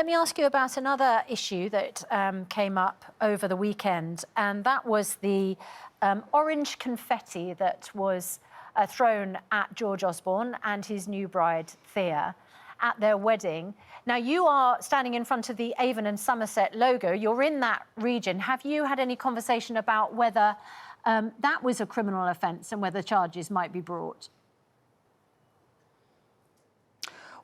me ask you about another issue that came up over the weekend, and that was the orange confetti that was thrown at George Osborne and his new bride, Thea, at their wedding. Now, you are standing in front of the Avon and Somerset logo. You're in that region. Have you had any conversation about whether that was a criminal offence and whether charges might be brought?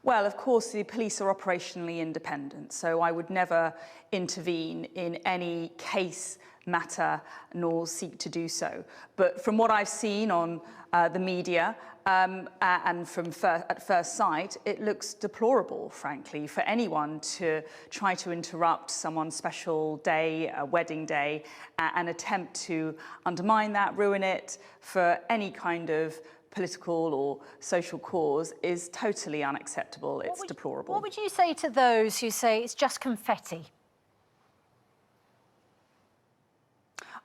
Well, of course, the police are operationally independent, so I would never intervene in any case matter nor seek to do so. But from what I've seen on the media and from at first sight, it looks deplorable, frankly, for anyone to try to interrupt someone's special day, a wedding day, and attempt to undermine that, ruin it for any kind of political or social cause is totally unacceptable. It's deplorable. What would you say to those who say it's just confetti?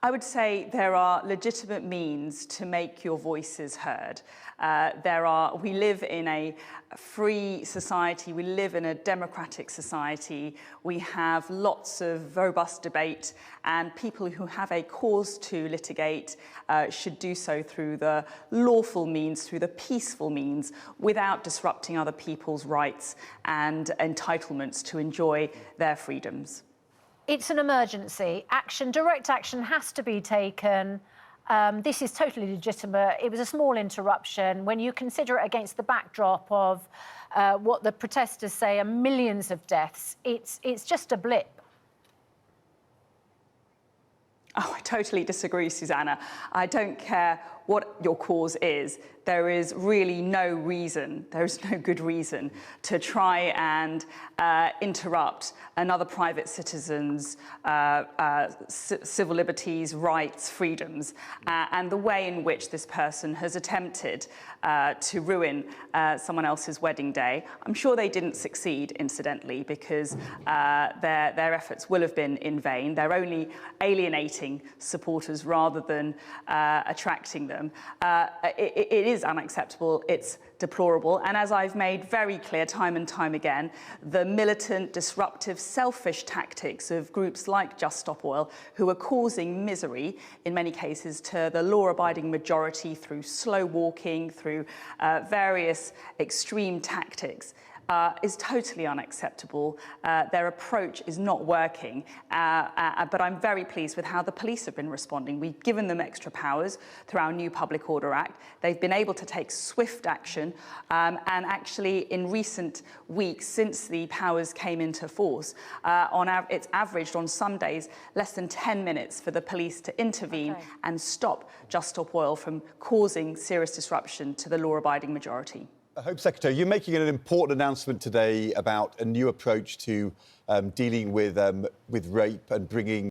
I would say there are legitimate means to make your voices heard. We live in a free society, we live in a democratic society, we have lots of robust debate, and people who have a cause to litigate should do so through the lawful means, through the peaceful means, without disrupting other people's rights and entitlements to enjoy their freedoms. It's an emergency. Action, direct action has to be taken. This is totally legitimate. It was a small interruption. When you consider it against the backdrop of what the protesters say are millions of deaths, it's just a blip. Oh, I totally disagree, Susanna. I don't care what your cause is. There is really no reason, there is no good reason to try and interrupt another private citizen's civil liberties, rights, freedoms, and the way in which this person has attempted to ruin someone else's wedding day. I'm sure they didn't succeed, incidentally, because their efforts will have been in vain. They're only alienating supporters rather than attracting them. It is unacceptable, it's deplorable, and as I've made very clear time and time again, the militant, disruptive, selfish tactics of groups like Just Stop Oil, who are causing misery, in many cases, to the law-abiding majority through slow walking, through various extreme tactics, is totally unacceptable. Their approach is not working, but I'm very pleased with how the police have been responding. We've given them extra powers through our new Public Order Act. They've been able to take swift action, and actually in recent weeks, since the powers came into force, it's averaged on some days less than 10 minutes for the police to intervene and stop Just Stop Oil from causing serious disruption to the law-abiding majority. Home Secretary, you're making an important announcement today about a new approach to dealing with rape and bringing